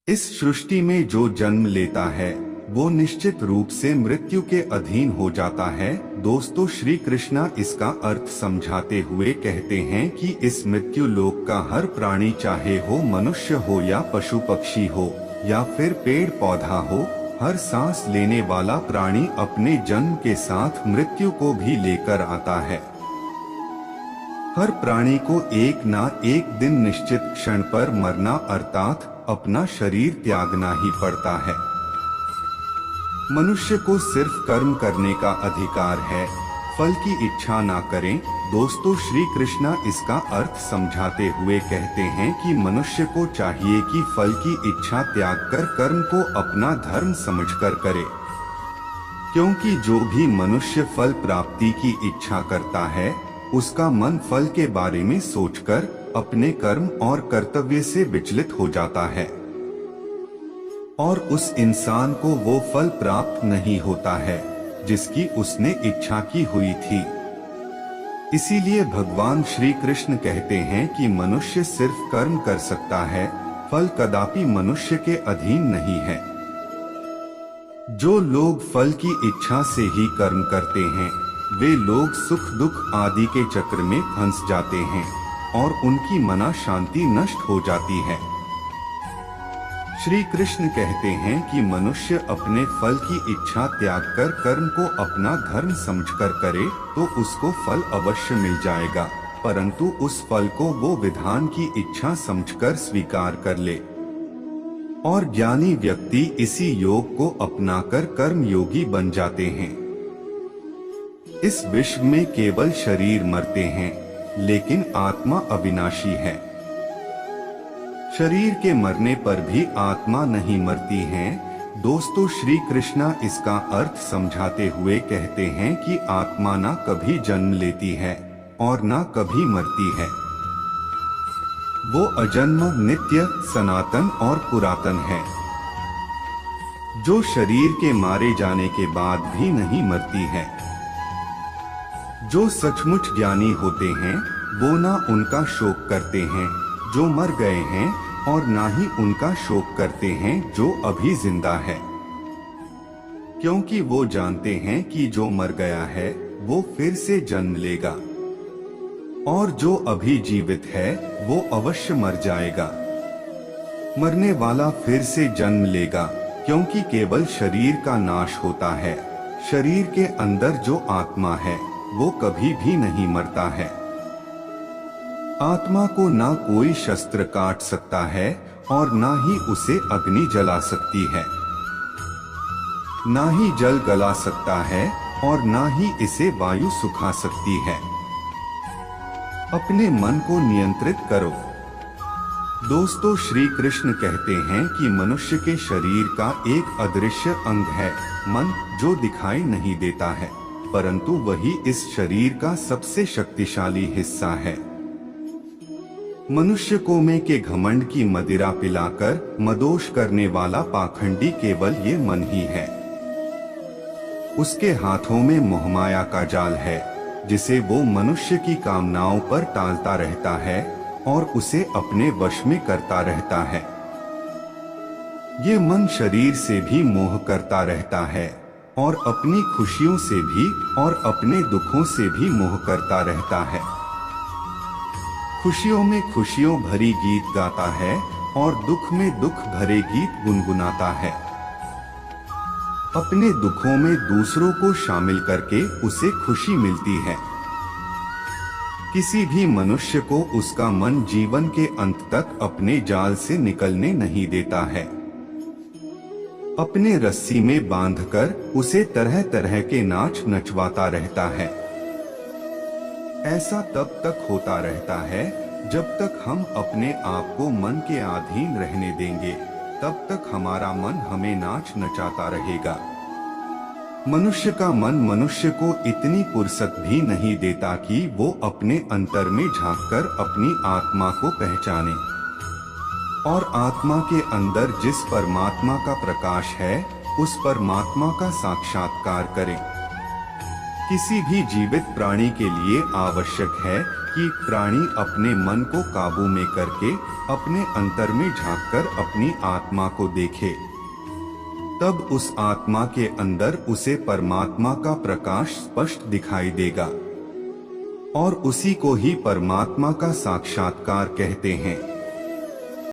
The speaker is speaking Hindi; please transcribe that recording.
इस सृष्टि में जो जन्म लेता है वो निश्चित रूप से मृत्यु के अधीन हो जाता है। दोस्तों, श्री कृष्णा इसका अर्थ समझाते हुए कहते हैं कि इस मृत्यु लोक का हर प्राणी, चाहे हो मनुष्य हो या पशु पक्षी हो या फिर पेड़ पौधा हो, हर सांस लेने वाला प्राणी अपने जन्म के साथ मृत्यु को भी लेकर आता है। हर प्राणी को एक ना एक दिन निश्चित क्षण पर मरना अर्थात अपना शरीर त्यागना ही पड़ता है। मनुष्य को सिर्फ कर्म करने का अधिकार है, फल की इच्छा ना करें। दोस्तों, श्री कृष्णा इसका अर्थ समझाते हुए कहते हैं कि मनुष्य को चाहिए कि फल की इच्छा त्याग कर कर्म को अपना धर्म समझकर करे, क्योंकि जो भी मनुष्य फल प्राप्ति की इच्छा करता है उसका मन फल के बारे में सोचकर अपने कर्म और कर्तव्य से विचलित हो जाता है और उस इंसान को वो फल प्राप्त नहीं होता है जिसकी उसने इच्छा की हुई थी। इसीलिए भगवान श्री कृष्ण कहते हैं कि मनुष्य सिर्फ कर्म कर सकता है, फल कदापि मनुष्य के अधीन नहीं है। जो लोग फल की इच्छा से ही कर्म करते हैं वे लोग सुख दुख आदि के चक्र में फंस जाते हैं और उनकी मना शांति नष्ट हो जाती है। श्री कृष्ण कहते हैं कि मनुष्य अपने फल की इच्छा त्याग कर कर्म को अपना धर्म समझकर करे तो उसको फल अवश्य मिल जाएगा, परंतु उस फल को वो विधान की इच्छा समझकर स्वीकार कर ले। और ज्ञानी व्यक्ति इसी योग को अपनाकर कर्म योगी बन जाते हैं। इस विश्व में केवल शरीर मरते हैं, लेकिन आत्मा अविनाशी है। शरीर के मरने पर भी आत्मा नहीं मरती है। दोस्तों, श्री कृष्णा इसका अर्थ समझाते हुए कहते हैं कि आत्मा ना कभी जन्म लेती है और ना कभी मरती है। वो अजन्म, नित्य, सनातन और पुरातन है, जो शरीर के मारे जाने के बाद भी नहीं मरती है। जो सचमुच ज्ञानी होते हैं वो ना उनका शोक करते हैं जो मर गए हैं और ना ही उनका शोक करते हैं जो अभी जिंदा है, क्योंकि वो जानते हैं कि जो मर गया है वो फिर से जन्म लेगा और जो अभी जीवित है वो अवश्य मर जाएगा। मरने वाला फिर से जन्म लेगा, क्योंकि केवल शरीर का नाश होता है। शरीर के अंदर जो आत्मा है वो कभी भी नहीं मरता है। आत्मा को ना कोई शस्त्र काट सकता है और ना ही उसे अग्नि जला सकती है, ना ही जल गला सकता है और ना ही इसे वायु सुखा सकती है। अपने मन को नियंत्रित करो। दोस्तों, श्री कृष्ण कहते हैं कि मनुष्य के शरीर का एक अदृश्य अंग है मन, जो दिखाई नहीं देता है, परंतु वही इस शरीर का सबसे शक्तिशाली हिस्सा है। मनुष्य को में के घमंड की मदिरा पिलाकर मदोष करने वाला पाखंडी केवल ये मन ही है। उसके हाथों में मोहमाया का जाल है जिसे वो मनुष्य की कामनाओं पर टालता रहता है और उसे अपने वश में करता रहता है। ये मन शरीर से भी मोह करता रहता है और अपनी खुशियों से भी और अपने दुखों से भी मोह करता रहता है। खुशियों में खुशियों भरी गीत गाता है और दुख में दुख भरे गीत गुनगुनाता है। अपने दुखों में दूसरों को शामिल करके उसे खुशी मिलती है। किसी भी मनुष्य को उसका मन जीवन के अंत तक अपने जाल से निकलने नहीं देता है। अपने रस्सी में बांधकर उसे तरह तरह के नाच नचवाता रहता है। ऐसा तब तक होता रहता है जब तक हम अपने आप को मन के अधीन रहने देंगे, तब तक हमारा मन हमें नाच नचाता रहेगा। मनुष्य का मन मनुष्य को इतनी फुर्सत भी नहीं देता कि वो अपने अंतर में झांककर अपनी आत्मा को पहचाने और आत्मा के अंदर जिस परमात्मा का प्रकाश है उस परमात्मा का साक्षात्कार करें। किसी भी जीवित प्राणी के लिए आवश्यक है कि प्राणी अपने मन को काबू में करके अपने अंतर में झांककर अपनी आत्मा को देखे, तब उस आत्मा के अंदर उसे परमात्मा का प्रकाश स्पष्ट दिखाई देगा और उसी को ही परमात्मा का साक्षात्कार कहते हैं।